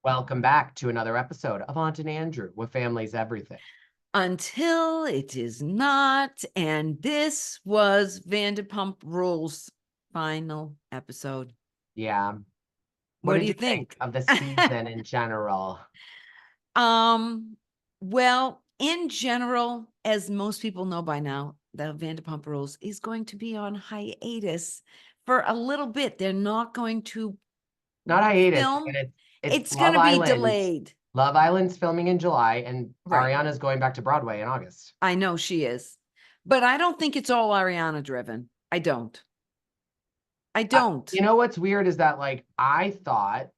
Welcome back to another episode of Aunt and Andrew, where family's everything. Until it is not. And this was Vanderpump Rules' final episode. Yeah. What What do did you you think think? of the season in general? Well, in general, as most people know by now, the Vanderpump Rules is going to be on hiatus for a little bit. They're not going to Not hiatus, film. and it's It's going Love to be Island. delayed. Love Island's filming in July, and Right. Ariana's going back to Broadway in August. I know she is, but I don't think it's all Ariana driven. I don't. You know what's weird is that, like, I thought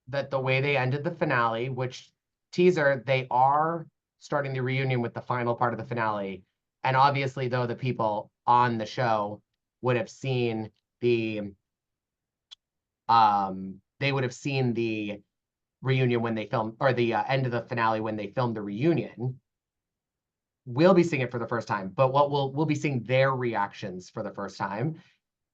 that the way they ended the finale, which teaser, they are starting the reunion with the final part of the finale. And obviously, though, the people on the show would have seen they would have seen the reunion when they filmed, or the end of the finale when they filmed the reunion. We'll be seeing it for the first time, but what we'll be seeing their reactions for the first time.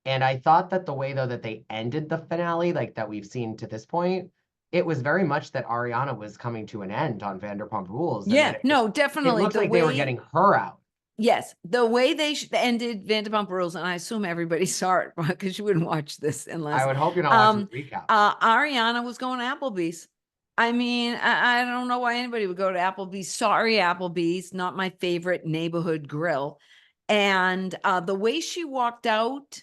And I thought that the way, though, that they ended the finale, like that we've seen to this point, it was very much that Ariana was coming to an end on Vanderpump Rules. And Yeah, no, it definitely. looks like they were getting her out. Yes, the way they ended Vanderpump Rules, and I assume everybody saw it because you wouldn't watch this unless I would hope you're not watching the recap. Ariana was going to Applebee's. I mean, I don't know why anybody would go to Applebee's. Sorry, Applebee's, not my favorite neighborhood grill. And the way she walked out,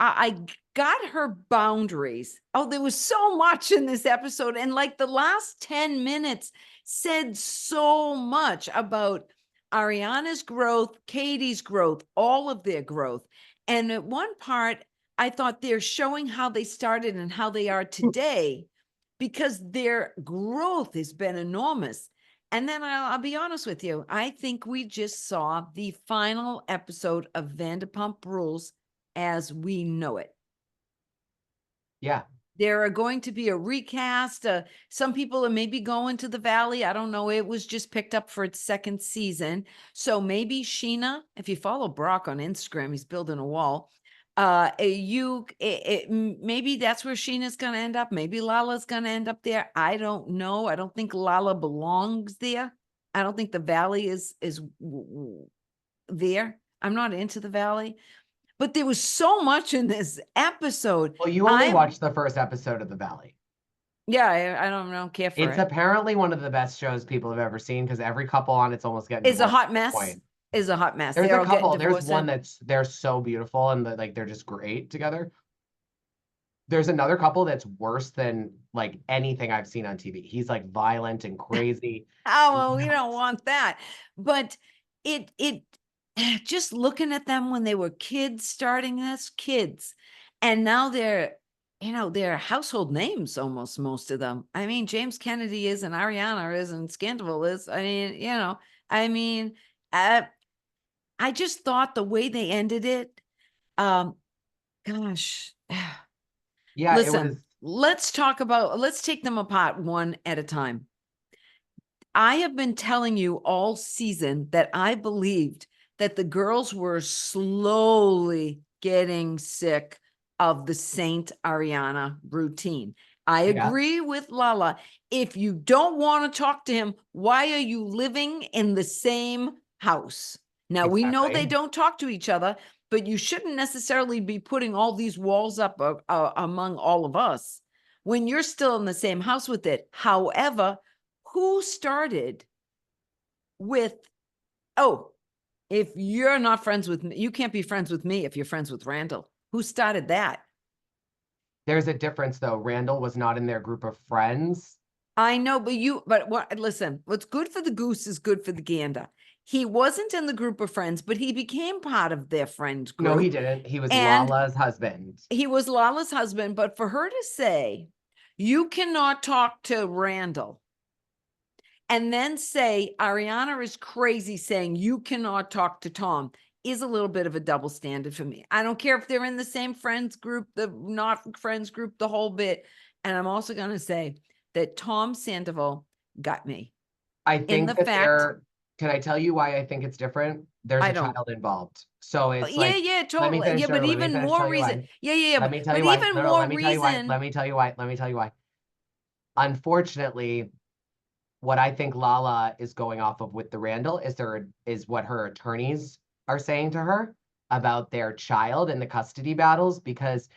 I got her boundaries. Oh, there was so much in this episode. And like the last 10 minutes said so much about Ariana's growth, Katie's growth, all of their growth. And at one part, I thought they're showing how they started and how they are today because their growth has been enormous. And then I'll be honest with you, I think we just saw the final episode of Vanderpump Rules as we know it. Yeah. There are going to be a recast. Some people are maybe going to the Valley. I don't know. It was just picked up for its second season. So maybe Scheana, if you follow Brock on Instagram, he's building a wall. Maybe that's where Scheana's going to end up. Maybe Lala's going to end up there. I don't know. I don't think Lala belongs there. I don't think the Valley is there. I'm not into the Valley. But there was so much in this episode. Well, you only watched the first episode of The Valley. Yeah, I don't care for it. It's apparently one of the best shows people have ever seen because every couple on it's almost getting is a hot mess. Is a hot mess. There's a couple. There's one they're so beautiful and like they're just great together. There's another couple that's worse than like anything I've seen on TV. He's like violent and crazy. Oh, well, we don't want that. But it just looking at them when they were kids starting this, and now they're household names almost, most of them. I mean, James Kennedy is and Ariana is and Sandoval is. I mean, I just thought the way they ended it, gosh. Yeah, listen, let's take them apart one at a time. I have been telling you all season that I believed that the girls were slowly getting sick of the Saint Ariana routine. I agree with Lala. If you don't want to talk to him, why are you living in the same house? Now, we know they don't talk to each other, but you shouldn't necessarily be putting all these walls up among all of us when you're still in the same house with it. However, who started with, if you're not friends with me, you can't be friends with me if you're friends with Randall. Who started that? There's a difference, though. Randall was not in their group of friends. I know, listen, what's good for the goose is good for the gander. He wasn't in the group of friends, but he became part of their friend group. No, he didn't. He was Lala's husband. He was Lala's husband, but for her to say, you cannot talk to Randall, and then say Ariana is crazy saying you cannot talk to Tom is a little bit of a double standard for me. I don't care if they're in the same friends group, the not friends group, the whole bit. And I'm also going to say that Tom Sandoval got me. I think can I tell you why I think it's different? There's a child involved. So it's yeah, totally. But even more reason. Yeah. Let me tell you why. Let me tell you why. unfortunately, what I think Lala is going off of with the Randall is what her attorneys are saying to her about their child and the custody battles, because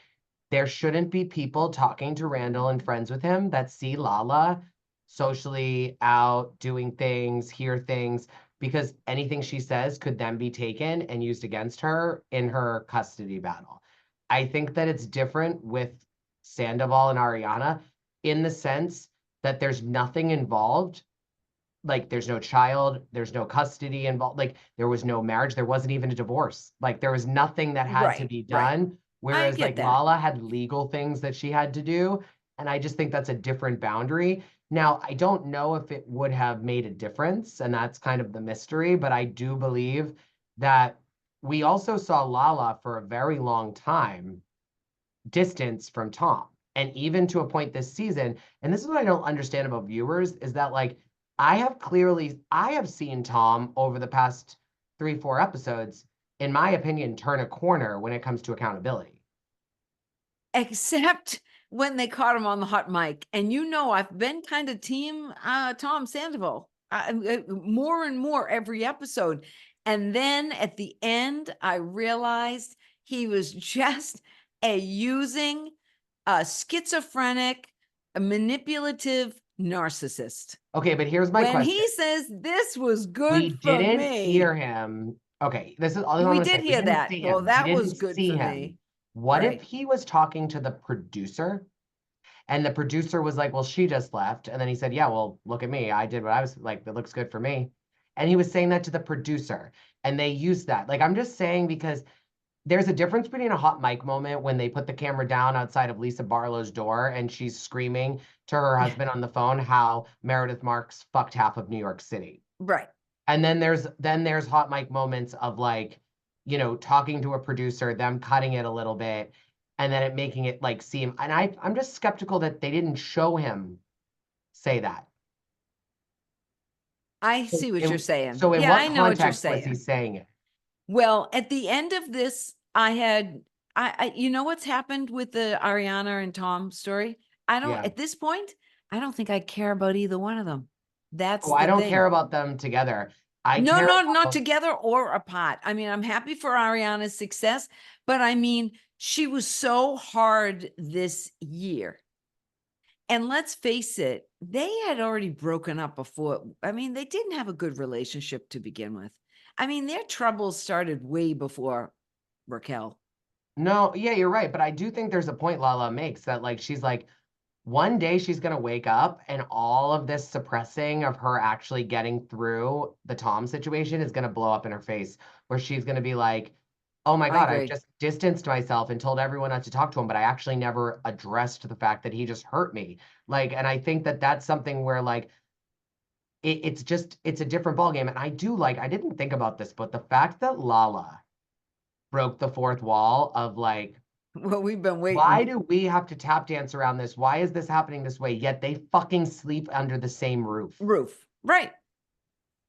there shouldn't be people talking to Randall and friends with him that see Lala socially out, doing things, hear things, because anything she says could then be taken and used against her in her custody battle. I think that it's different with Sandoval and Ariana in the sense that there's nothing involved. Like there's no child, there's no custody involved. Like there was no marriage, there wasn't even a divorce. Like there was nothing that had to Right, be right. done. I Whereas get like that. Lala had legal things that she had to do. And I just think that's a different boundary. Now, I don't know if it would have made a difference, and that's kind of the mystery, but I do believe that we also saw Lala for a very long time distance from Tom. And even to a point this season, and this is what I don't understand about viewers, is that like I have seen Tom over the past 3, 4 episodes, in my opinion, turn a corner when it comes to accountability. Except when they caught him on the hot mic. And I've been kind of team Tom Sandoval more and more every episode. And then at the end, I realized he was just using a schizophrenic, a manipulative narcissist. Okay, but here's my When question. he says this was We good for didn't hear me, him. Okay, this is all I'm we gonna did say. We hear didn't that. see Well, him. We that was didn't good see for him. me. What if Right. he was talking to the producer and the producer was like, well, she just left. And then he said, yeah, well, look at me. I did what I was like, that looks good for me. And he was saying that to the producer. And they used that. Like, I'm just saying because there's a difference between a hot mic moment when they put the camera down outside of Lisa Barlow's door and she's screaming to her husband on the phone how Meredith Marks fucked half of New York City. Right. And then there's hot mic moments of like, talking to a producer, them cutting it a little bit, and then it making it like seem. And I'm just skeptical that they didn't show him say that. I So see what you're in, saying. so in Yeah, what I know what you're context was he saying. saying it? Well, at the end of this, you know what's happened with the Ariana and Tom story? Yeah. At this point, I don't think I care about either one of them. That's Oh, I the don't care thing. about them together. I No, care not about. together or apart. I mean, I'm happy for Ariana's success, but I mean, she was so hard this year. And let's face it, they had already broken up before. I mean, they didn't have a good relationship to begin with. I mean, their troubles started way before Raquel. No, yeah, you're right. But I do think there's a point Lala makes that like she's like, one day she's gonna wake up and all of this suppressing of her actually getting through the Tom situation is gonna blow up in her face, where she's gonna be like, oh my I God, I've agree. just distanced myself and told everyone not to talk to him, but I actually never addressed the fact that he just hurt me. Like, and I think that that's something where like it's a different ballgame. And I didn't think about this, but the fact that Lala broke the fourth wall of like, Well, we've been why waiting. do we have to tap dance around this? Why is this happening this way? Yet they fucking sleep under the same roof. Roof. Right.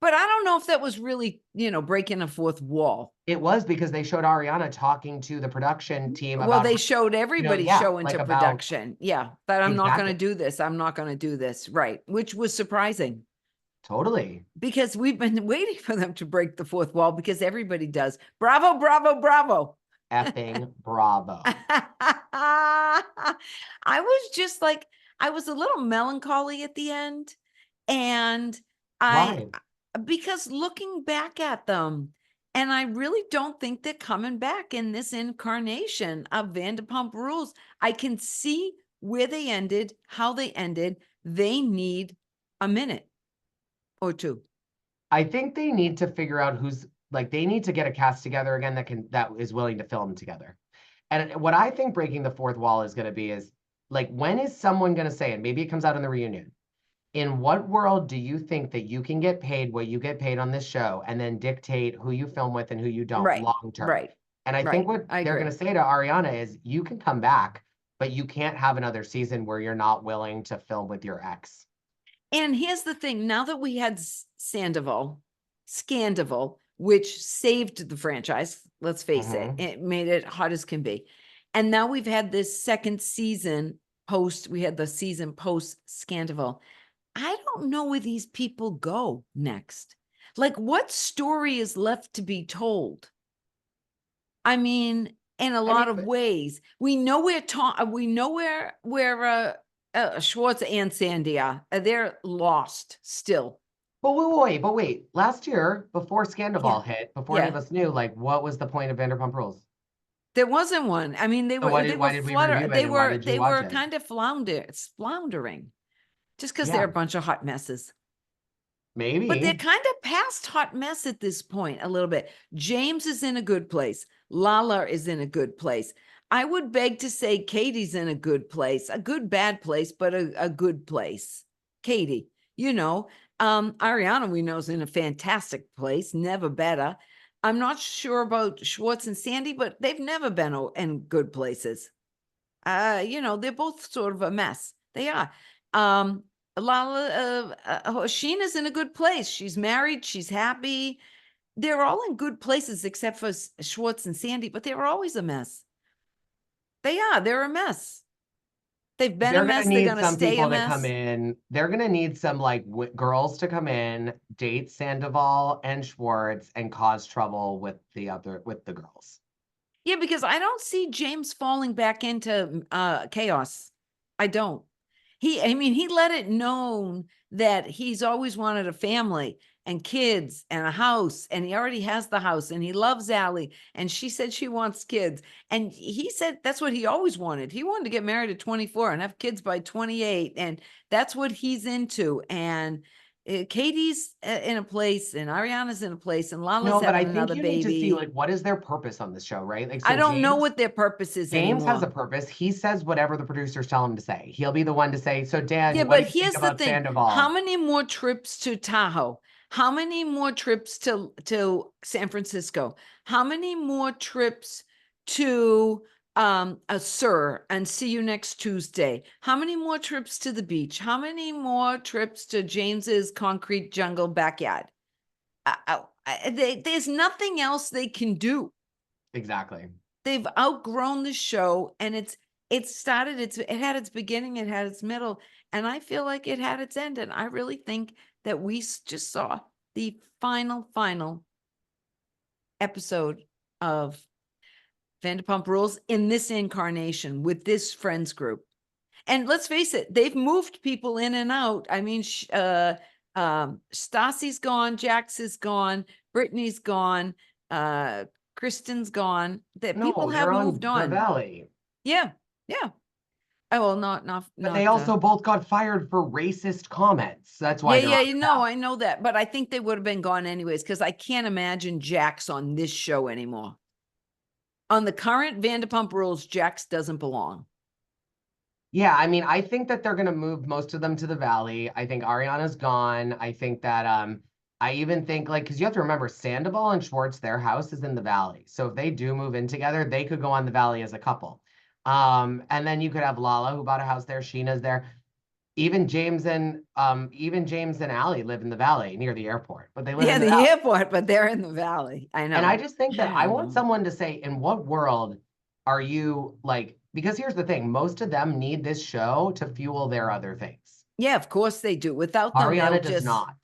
But I don't know if that was really, breaking a fourth wall. It was because they showed Ariana talking to the production team Well, about, they showed everybody yeah, show into like about production. Yeah, that I'm not going to exactly, do this. I'm not going to do this. Right. Which was surprising totally because we've been waiting for them to break the fourth wall because everybody does. Bravo, bravo, bravo. effing bravo. I was just like, I was a little melancholy at the end. And I, Why? because looking back at them, and I really don't think they're coming back in this incarnation of Vanderpump Rules. I can see where they ended, how they ended. They need a minute or two. I think they need to figure out who's like they need to get a cast together again that is willing to film together. And what I think breaking the fourth wall is going to be is like when is someone going to say, and maybe it comes out in the reunion, in what world do you think that you can get paid what you get paid on this show and then dictate who you film with and who you don't Right, long term? right, And I think right. what I they're agree. going to say to Ariana is you can come back, but you can't have another season where you're not willing to film with your ex. And here's the thing, now that we had Scandival, which saved the franchise, let's face it, Mm-hmm. it made it hot as can be. And now we've had this second season we had the season post Sandoval. I don't know where these people go next. Like, what story is left to be told? I mean, in a lot of ways, we know where Schwartz and Sandy are. They're lost still. But wait. Last year, before Sandoval hit, before any of Yeah. us knew, like, what was the point of Vanderpump Rules? There wasn't one. I mean, So why did we review it, and why did you they watch were it? kind of floundering just because Yeah, they're a bunch of hot messes. But they're maybe. kind of past hot mess at this point a little bit. James is in a good place. Lala is in a good place. I would beg to say Katie's in a good place, a good bad place, but a good place. Katie, Ariana we know is in a fantastic place, never better. I'm not sure about Schwartz and Sandy, but they've never been in good places. They're both sort of a mess. They are. Lala, Scheana's in a good place. She's married. She's happy. They're all in good places except for Schwartz and Sandy, but they were always a mess. They are. They're a mess. They've been a They're gonna mess. They're need going to some stay a people to come mess. in. They're gonna need some like girls to come in, date Sandoval and Schwartz, and cause trouble with the girls. Yeah, because I don't see James falling back into chaos. I don't. He let it known that he's always wanted a family and kids and a house, and he already has the house, and he loves Allie, and she said she wants kids. And he said that's what he always wanted. He wanted to get married at 24 and have kids by 28, and that's what he's into. And Katie's in a place, and Ariana's in a place, and Lala's No, but I having think another you need to see like baby. what is their purpose on this show, right? Like, I so don't know James what their purpose is James has a anymore. purpose. He says whatever the producers tell him to say. He'll be the one to say, "So, Dan, Yeah, what do but you think here's the about thing. How Sandoval?" many more trips to Tahoe? How many more trips to San Francisco? How many more trips to a Sur and see you next Tuesday? How many more trips to the beach? How many more trips to James's concrete jungle backyard? There's nothing else they can do. Exactly. They've outgrown the show, and it had its beginning, it had its middle, and I feel like it had its end. And I really think that we just saw the final episode of Vanderpump Rules in this incarnation with this friends group. And let's face it, they've moved people in and out. I mean, Stassi's gone, Jax is gone, Brittany's gone, Kristen's gone. That people No, have they're moved on the on. Valley. Yeah, yeah. Oh, well, But they also both got fired for racist comments. That's why yeah, they're yeah, on the Valley. I know that, but I think they would have been gone anyways because I can't imagine Jax on this show anymore. On the current Vanderpump Rules, Jax doesn't belong. Yeah, I mean, I think that they're gonna move most of them to the Valley. I think Ariana's gone. I think that I even think like because you have to remember Sandoval and Schwartz, their house is in the Valley. So if they do move in together, they could go on the Valley as a couple. And then you could have Lala who bought a house there, Scheana's there. Even James and Allie live in the Valley near the airport, but they live Yeah, in the the Valley. airport, but they're in the Valley. I And I know. just think that I want someone to say, in what world are you like? Because here's the thing, most of them need this show to fuel their other things. Yeah, of course they do. Without them, they'll Ariana does just. not,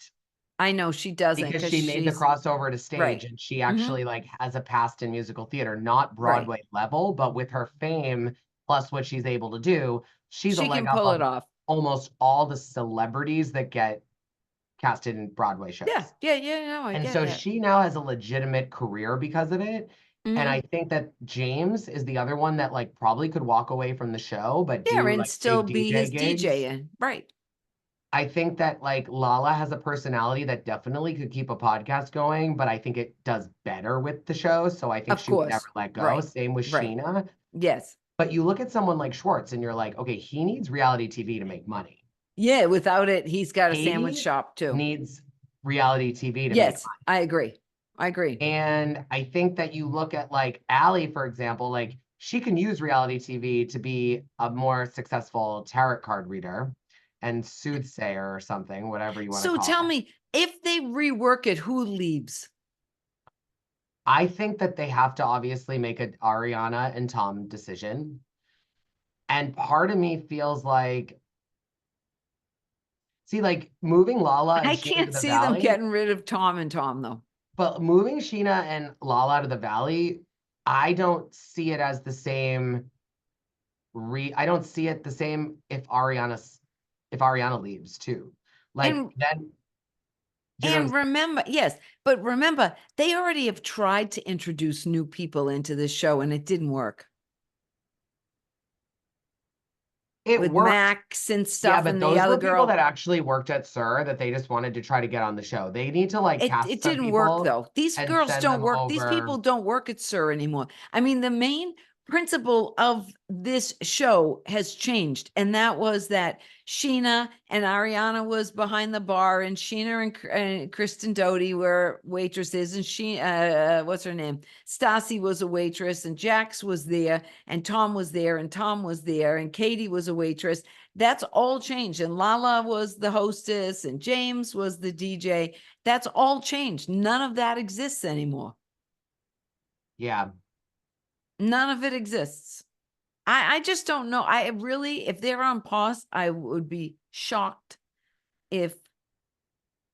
I know she doesn't because because she made the she's crossover to stage right. and she Mm-hmm. actually like has a past in musical theater, not Right. Broadway level, but with her fame plus what she's able to do, she's a She leg can up pull it on off. almost all the celebrities that get casted in Broadway shows. Yeah, yeah, yeah. No, I And get so that. she now has a legitimate career because of it. And Mm-hmm. I think that James is the other one that like probably could walk away from the show, but Yeah, do and like still big be DJ his gigs. DJing. Right. I think that like Lala has a personality that definitely could keep a podcast going, but I think it does better with the show. So I think Of she would never course. let go. Right. Same with Right. Scheana. Yes. But you look at someone like Schwartz and you're like, okay, he needs reality TV to make money. Yeah, without it, he's got a sandwich Katie shop too. needs reality TV to make Yes, money. I agree. I agree. And I think that you look at like Allie, for example, like she can use reality TV to be a more successful tarot card reader and soothsayer or something, whatever you want to So call tell it. me, if they rework it, who leaves? I think that they have to obviously make a Ariana and Tom decision. And part of me feels like, see, like moving Lala and I Scheana to can't the see them Valley, getting rid of Tom and Tom though. but moving Scheana and Lala to the Valley, I don't see it as the same. I don't see it the same if Ariana leaves too. Like And then, do you know what I'm and remember, yes, but remember, they already have tried to introduce new people into this show and it didn't work saying? It with worked. Max and Yeah, stuff but and the those other were people girl. that actually worked at SUR that they just wanted to try to get on the show. They need to like cast It some didn't work people though. These and girls send don't them work. These people over. don't work at SUR anymore. I mean, the main principle of this show has changed, and that was that Scheana and Ariana was behind the bar, and Scheana and Kristen Doty were waitresses, and what's her name? Stassi was a waitress, and Jax was there, and Tom was there, and Tom was there, and Katie was a waitress. That's all changed. And Lala was the hostess, and James was the DJ. That's all changed. None of that exists anymore. Yeah. None of it exists. I just don't know. I really, if they're on pause, I would be shocked if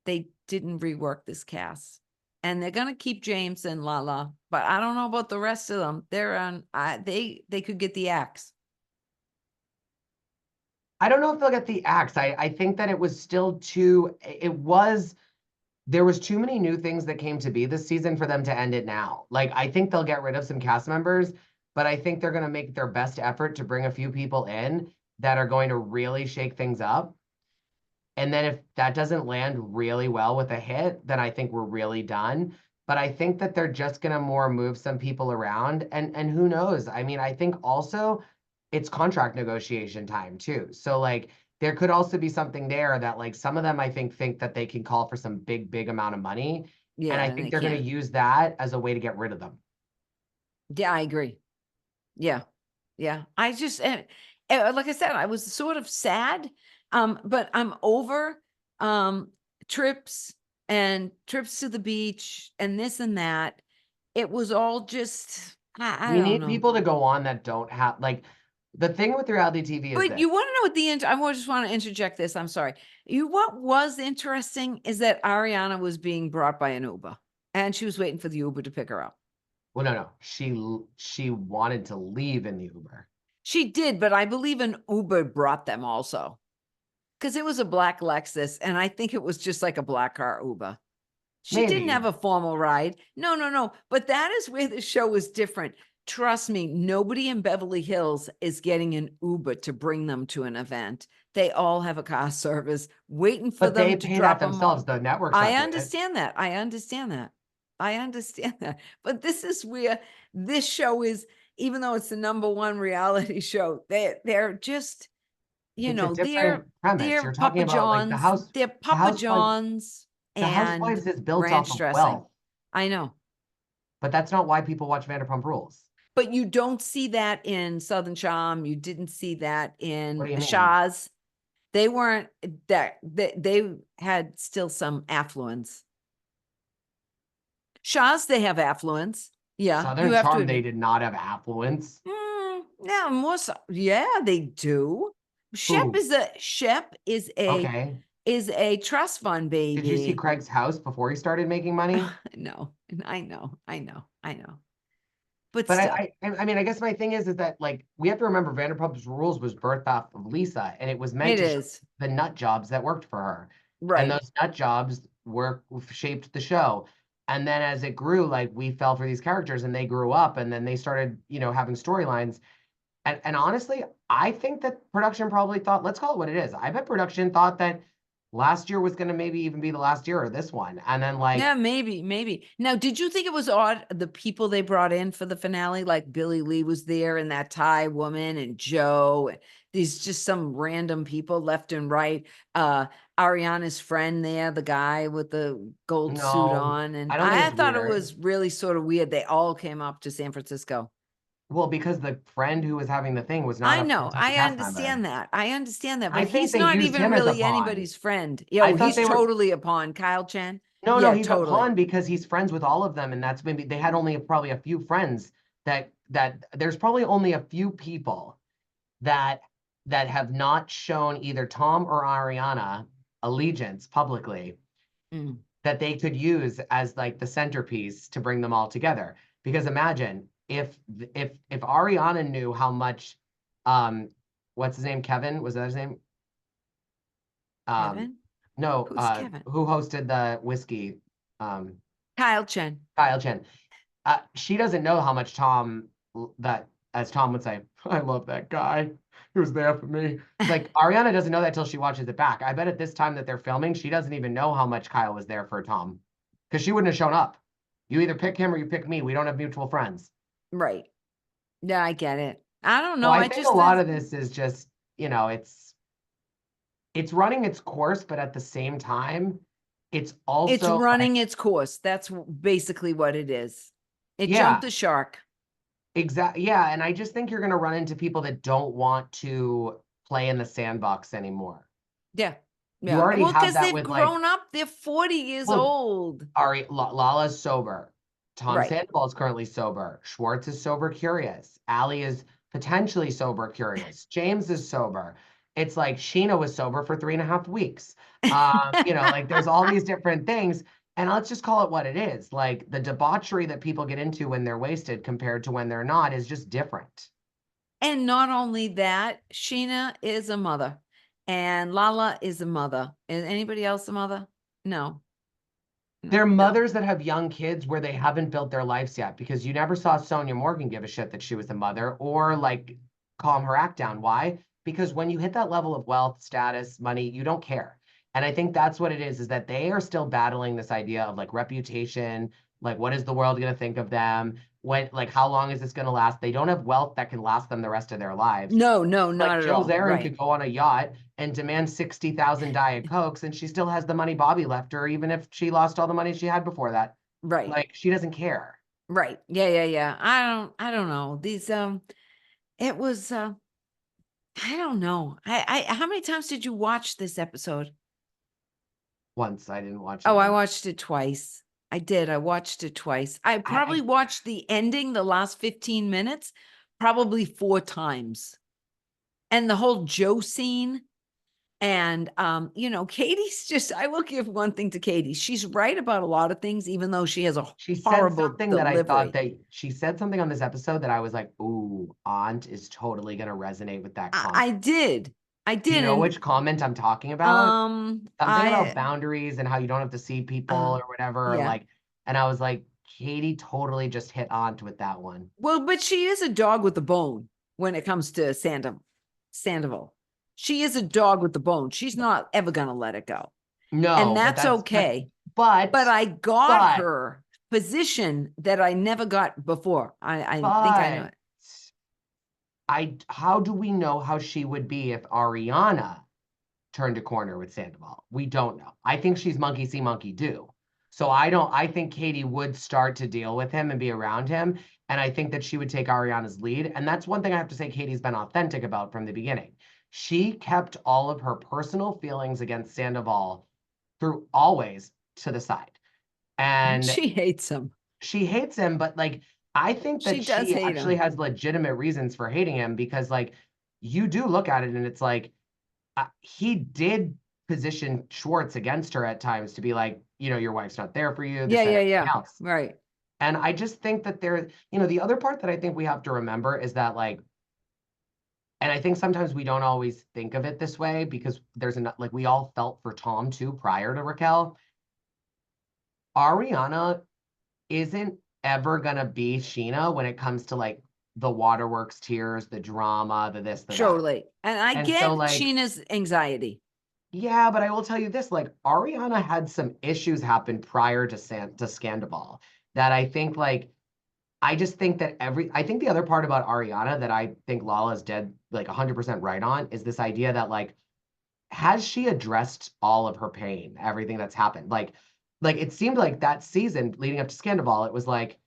they didn't rework this cast. And they're gonna keep James and Lala, but I don't know about the rest of them. They're on. They could get the axe. I don't know if they'll get the axe. I think that it was still there was too many new things that came to be this season for them to end it now. Like, I think they'll get rid of some cast members, but I think they're going to make their best effort to bring a few people in that are going to really shake things up. And then if that doesn't land really well with a hit, then I think we're really done. But I think that they're just going to more move some people around, and who knows? I mean, I think also it's contract negotiation time too. So like there could also be something there that like some of them I think that they can call for some big amount of money. And Yeah, I and think they they're going to can't. use that as a way to get rid of them. Yeah, I agree. Yeah. Yeah. I just, like I said, I was sort of sad. But I'm over um trips and trips to the beach and this and that. It was all just, I We don't need know. people to go on that don't have like the thing with reality TV is But this. you want to know what just want to interject this. I'm sorry. What was interesting is that Ariana was being brought by an Uber and she was waiting for the Uber to pick her up. Well, no. She wanted to leave in the Uber. She did, but I believe an Uber brought them also. Because it was a black Lexus, and I think it was just like a black car Uber. She didn't Maybe. have a formal ride. No. But that is where the show is different. Trust me, nobody in Beverly Hills is getting an Uber to bring them to an event. They all have a car service waiting for But they them to pay that drop them off. themselves. The network's I not doing it. understand that. I understand that. I understand that. But this is where this show is, even though it's the number one reality show, they're just, It's a they're different premise. You're talking Papa about like John's, they're the Papa housewives, John's the and housewives is built off ranch of dressing. wealth, I know. but that's not why people watch Vanderpump Rules. But you don't see that in Southern Charm. You didn't see that What in do you mean? Shaw's. They weren't that they had still some affluence. Shaw's, they have affluence. Yeah, you Southern have to Charm, they admit. did not have affluence. Yeah, more so. Yeah, they do. Who? Shep Okay. is a trust fund Did you see baby. Craig's house before he started making money? No, I know. But But still, I mean, I guess my thing is that like we have to remember Vanderpump's Rules was birthed off of Lisa, and it was meant it to show is the nut jobs that worked for her, and right. those nut jobs shaped the show. And then as it grew, like we fell for these characters, and they grew up, and then they started, having storylines. And honestly, I think that production probably thought, let's call it what it is. I bet production thought that last year was going to maybe even be the last year of this one, and then like Yeah, maybe. Now, did you think it was odd the people they brought in for the finale? Like Billy Lee was there and that Thai woman and Joe, and these just some random people left and right. Ariana's friend there, the guy with the gold suit no, on. And I don't think I it's thought it weird. was really sort of weird. They all came up to San Francisco. Well, because the friend who was having the thing was not a full-time I cast member. understand that. I understand that, I but think he's they not used even him as a really pawn. anybody's friend. I Yo, thought he's they were totally a pawn. Kyle Chen. no, Yeah, he's a totally. pawn because he's friends with all of them, and that's maybe probably a few friends that there's probably only a few people that have not shown either Tom or Ariana allegiance publicly that they could use as like the centerpiece to bring them all together. Because imagine if Ariana knew how much what's his name? Kevin? Was that his name? Kevin? No, Who's Kevin? who hosted the whiskey? Kyle Chen. Kyle Chen. She doesn't know how much Tom, that, as Tom would say, I love that guy. He was there for me. Like, Ariana doesn't know that till she watches it back. I bet at this time that they're filming, she doesn't even know how much Kyle was there for Tom. Because she wouldn't have shown up. You either pick him or you pick me. We don't have mutual friends. Right. Yeah, I get it. I don't know. So I think a lot of this is just, you know, it's running its course, but at the same time, it's also it's running its course. That's basically what it is. It jumped the shark. Exactly. Yeah. And I just think you're going to run into people that don't want to play in the sandbox anymore. Yeah. You already have because that they've with grown up. They're 40 years old. Lala's sober. Tom Right. Sandoval is currently sober. Schwartz is sober curious. Allie is potentially sober curious. James is sober. It's like Scheana was sober for 3.5 weeks. You know, like there's all these different things. And let's just call it what it is. Like the debauchery that people get into when they're wasted compared to when they're not is just different. And not only that, Scheana is a mother and Lala is a mother. Is anybody else a mother? No. They're mothers that have young kids where they haven't built their lives yet, because you never saw Sonia Morgan give a shit that she was a mother or like calm her act down. Why? Because when you hit that level of wealth, status, money, you don't care. And I think that's what it is that they are still battling this idea of like reputation, like what is the world going to think of them? When, like, how long is this going to last? They don't have wealth that can last them the rest of their lives. No, not at all. Jill Zarin Right. could go on a yacht and demand 60,000 Diet Cokes, and she still has the money Bobby left her, even if she lost all the money she had before that. Right. Like, she doesn't care. Right. Yeah. I don't know. These, it was, I don't know. How many times did you watch this episode? Once. I didn't watch it. Oh, I watched it twice. I did. I watched it twice. I probably watched the ending, the last 15 minutes, probably 4 times. And the whole Joe scene. And, you know, Katie's just, I will give one thing to Katie. She's right about a lot of things, even though she has a horrible something delivery. that I thought that she said something on this episode that I was like, ooh, Aunt is totally going to resonate with that comment. I did. Do you know which comment I'm talking about? Something about boundaries and how you don't have to see people or whatever. Yeah. Like, and I was like, Katie totally just hit Aunt with that one. Well, but she is a dog with a bone when it comes to Sandoval. She is a dog with the bone. She's not ever going to let it go. No. And that's okay. But I got her position that I never got before. I think I know it. How do we know how she would be if Ariana turned a corner with Sandoval? We don't know. I think she's monkey see, monkey do. So I think Katie would start to deal with him and be around him. And I think that she would take Ariana's lead. And that's one thing I have to say Katie's been authentic about from the beginning. She kept all of her personal feelings against Sandoval through always to the side. And she hates him. She hates him, but like, I think that she actually has legitimate reasons for hating him, because like you do look at it and it's like he did position Schwartz against her at times to be like, you know, your wife's not there for you. Yeah. Else. Right. And I just think that there, you know, the other part that I think we have to remember is that like, and I think sometimes we don't always think of it this way because there's enough, like we all felt for Tom too prior to Raquel. Ariana isn't ever gonna be Scheana when it comes to like the waterworks tears, the drama, the this, the totally. And I get so, like, Scheana's anxiety. Yeah, but I will tell you this, like Ariana had some issues happen prior to Sandoval that I think like I just think that I think the other part about Ariana that I think Lala is dead like 100% right on is this idea that like has she addressed all of her pain, everything that's happened? Like it seemed like that season leading up to Sandoval, it was like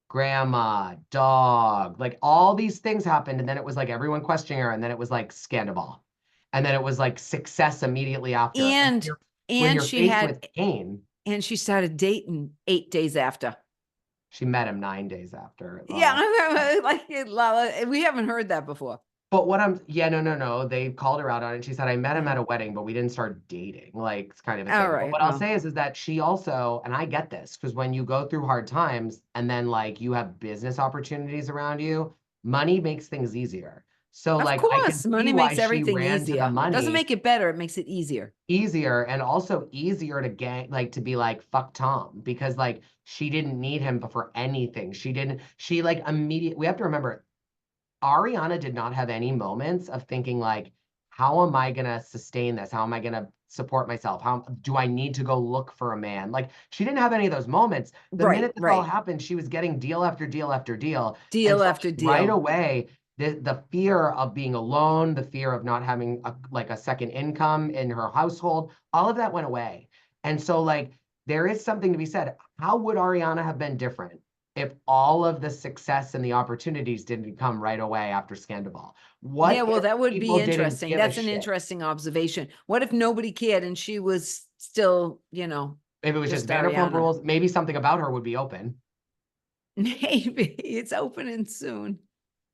grandma, dog, like all these things happened. And then it was like everyone questioning her. And then it was like Sandoval. And then it was like success immediately after. And she had with pain. And she started dating 8 days after. She met him 9 days after. Yeah, like Lala, we haven't heard that before. But no. They called her out on it. She said, I met him at a wedding, but we didn't start dating, like it's kind of a All thing. But right. what I'll Well, say is that she also, and I get this, because when you go through hard times and then like you have business opportunities around you, money makes things easier. So of like I can course, see money why makes she everything ran to the easier. Doesn't money make it better. It makes it easier. easier and also easier to like to be like fuck Tom because like she didn't need him for anything. She like immediate we have to remember Ariana did not have any moments of thinking like, how am I gonna sustain this? How am I gonna support myself? How do I need to go look for a man? Like she didn't have any of those moments. The Right. minute this all Right. happened, she was getting deal after deal after deal. And Deal so after right deal. away, the fear of being alone, the fear of not having like a second income in her household, all of that went away. And so like there is something to be said. How would Ariana have been different if all of the success and the opportunities didn't come right away after Sandoval? Yeah, What well, if that would be people didn't interesting. give a That's an shit? interesting observation. What if nobody cared and she was still, If it was just just Vanderpump Ariana? Rules, maybe something about her would be open. Maybe it's opening soon.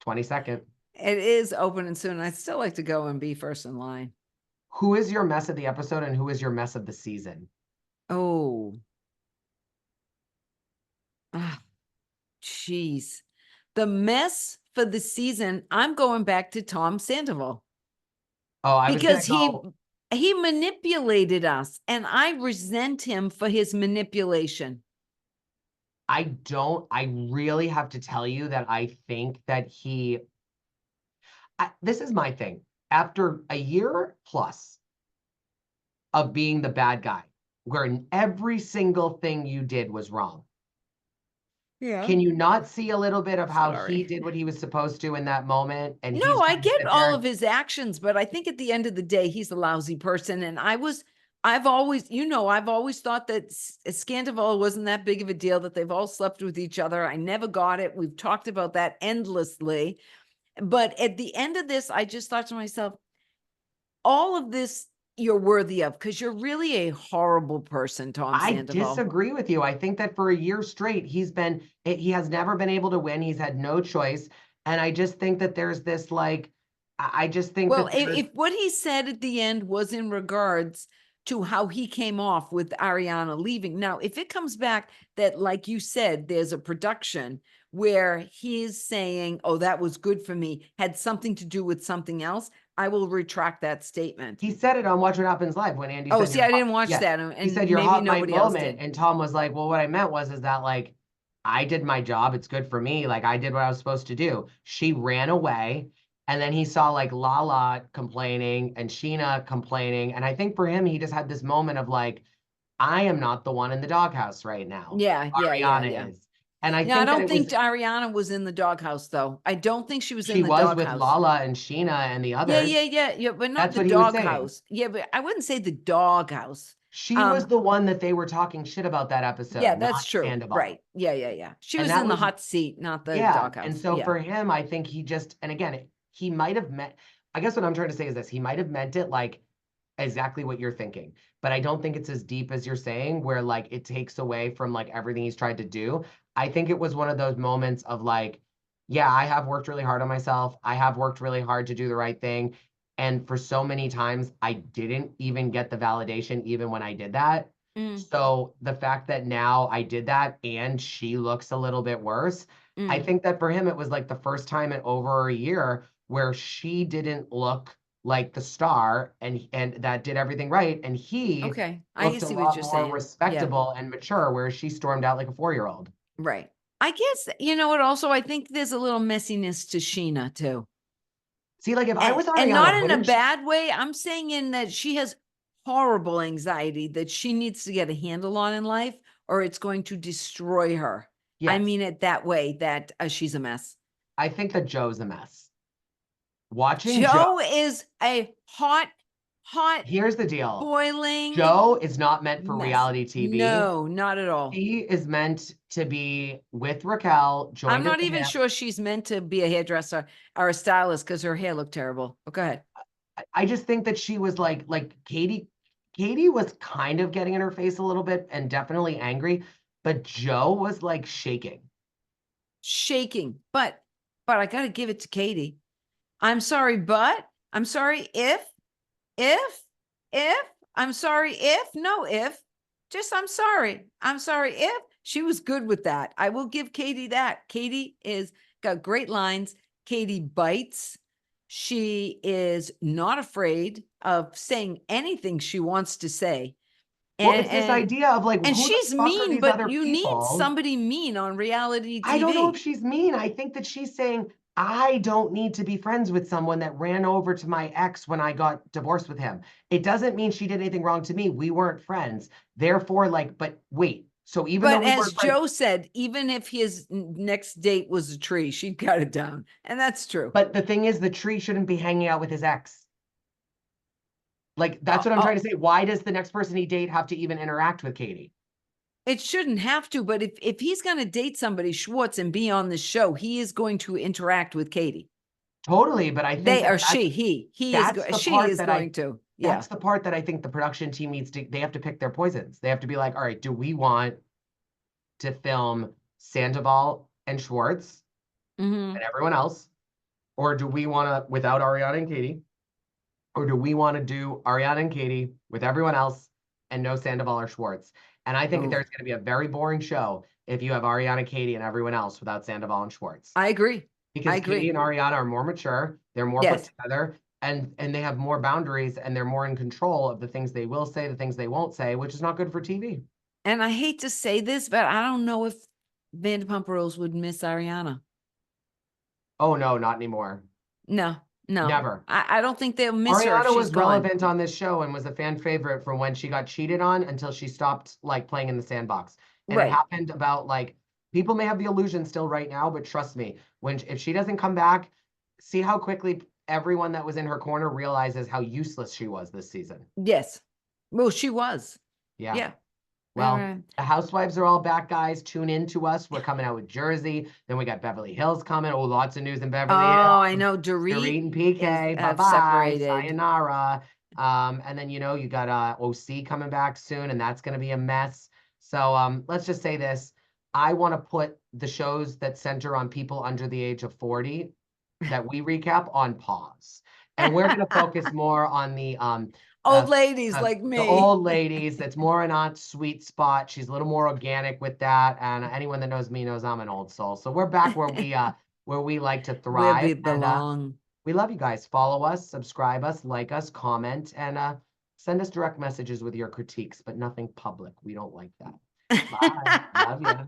22nd. It is opening soon. I'd still like to go and be first in line. Who is your mess of the episode and who is your mess of the season? Oh, ah, jeez. The mess for the season, I'm going back to Tom Sandoval Oh, I was gonna because he go. he manipulated us and I resent him for his manipulation. I really have to tell you that I think that this is my thing. After a year plus of being the bad guy, where every single thing you did was wrong, Yeah. can you not see a little bit of how he Sorry. did what he was supposed to in that moment? And No, he's I going to get sit all of there. his actions, but I think at the end of the day, he's a lousy person. And I've always, I've always thought that Scandival wasn't that big of a deal, that they've all slept with each other. I never got it. We've talked about that endlessly. But at the end of this, I just thought to myself, all of this you're worthy of because you're really a horrible person, Tom I Sandoval. disagree with you. I think that for a year straight, he has never been able to win. He's had no choice. And I just think that there's this like, I just think Well, that there's, if what he said at the end was in regards to how he came off with Ariana leaving. Now, if it comes back that, like you said, there's a production where he's saying, oh, that was good for me, had something to do with something else, I will retract that statement. he said it on Watch What Happens Live when Andy Oh, said, see, I didn't watch yeah, that. he said And your maybe hot mic nobody else moment. did. And Tom was like, well, what I meant is that like, I did my job. It's good for me. Like I did what I was supposed to do. She ran away. And then he saw like Lala complaining and Scheana complaining. And I think for him, he just had this moment of like, I am not the one in the doghouse right now. Yeah. Ariana is. And I Yeah, I think that don't it think was, Ariana was in the doghouse, though. I don't think she was in she the was with doghouse. Lala and Scheana and the Yeah, others. but not That's the what he was saying. doghouse. Yeah, but I wouldn't say the doghouse. She was the one that they were talking shit about that Yeah, episode, that's not true. Sandoval. Right. Yeah. She And was that in the was, hot seat, not the yeah. And doghouse. so Yeah. for him, I think he just, and again, he might have meant, I guess what I'm trying to say is this, he might have meant it like exactly what you're thinking, but I don't think it's as deep as you're saying, where like it takes away from like everything he's tried to do. I think it was one of those moments of like, yeah, I have worked really hard on myself. I have worked really hard to do the right thing. And for so many times, I didn't even get the validation, even when I did that. Mm, So the fact that now I did that and she looks a little bit worse, I mm. think that for him, it was like the first time in over a year where she didn't look like the star and that did everything right. And he Okay. I looked a see what lot you're more saying. Yeah. respectable and mature, where she stormed out like a 4-year-old. Right. I guess, you know what, also, I think there's a little messiness to Sheena, too. See, like if I was And not Ariana, in a wouldn't she? bad way. I'm saying in that she has horrible anxiety that she needs to get a handle on in life, or it's going to destroy her. I Yes, mean it that way, that she's a mess. I think that Joe's a mess. Watching Joe, Joe is a hot, here's the deal. boiling Joe is not meant for mess. reality TV. No, not at all. She is meant to be with Raquel, I'm joined at not the even hip. sure she's meant to be a hairdresser or a stylist because her hair looked terrible. But go ahead. I just think that she was like Katie was kind of getting in her face a little bit and definitely angry, but Joe was like shaking. Shaking. But I gotta give it to Katie. I'm sorry, but I'm sorry if, I'm sorry if, no if, just I'm sorry. I'm sorry if. She was good with that. I will give Katie that. Katie is got great lines. Katie bites. She is not afraid of saying anything she wants to say. Well, it's this idea of like, and who the she's fuck are mean, these but other you need people? somebody mean on reality TV. I don't know if she's mean. I think that she's saying, I don't need to be friends with someone that ran over to my ex when I got divorced with him. It doesn't mean she did anything wrong to me. We weren't friends. Therefore, like, but wait. So even though But we as weren't friends, Joe said, even if his next date was a tree, she'd cut it down. And that's true. but the thing is, the tree shouldn't be hanging out with his ex. Like, that's what I'm trying to say. Why does the next person he date have to even interact with Katie? It shouldn't have to, but if he's going to date somebody, Schwartz, and be on the show, he is going to interact with Katie. Totally, but I think They that are she is going to. Yeah. That's the part that I think the production team needs to, they have to pick their poisons. They have to be like, all right, do we want to film Sandoval and Schwartz and everyone else? Or do we want to, without Ariana and Katie? Or do we want to do Ariana and Katie with everyone else and no Sandoval or Schwartz? And I think there's going to be a very boring show if you have Ariana, Katie, and everyone else without Sandoval and Schwartz. I agree. Because Katie and Ariana are more mature, they're more put together, and they have more boundaries, and they're more in control of the things they will say, the things they won't say, which is not good for TV. And I hate to say this, but I don't know if Vanderpump Rules would miss Ariana. Oh no, not anymore. No, Never. I don't think they'll miss her. Ariana was relevant on this show and was a fan favorite from when she got cheated on until she stopped like playing in the sandbox. And it happened about like, people may have the illusion still right now, but trust me, if she doesn't come back, see how quickly everyone that was in her corner realizes how useless she was this season. Yes. Well, she was. Yeah. Well, the housewives are all back, guys. Tune in to us. We're coming out with Jersey. Then we got Beverly Hills coming. Oh, lots of news in Beverly Hills. Oh, I know. Dorit and PK. Bye-bye. Sayonara. And then, you know, you got OC coming back soon, and that's going to be a mess. So let's just say this. I want to put the shows that center on people under the age of 40 that we recap on pause. And we're going to focus more on the old ladies like me. The old ladies. That's more an aunt's sweet spot. She's a little more organic with that. And anyone that knows me knows I'm an old soul. So we're back where we like to thrive. Where we belong. And, we love you guys. Follow us, subscribe us, like us, comment, and send us direct messages with your critiques, but nothing public. We don't like that. Bye. Love you.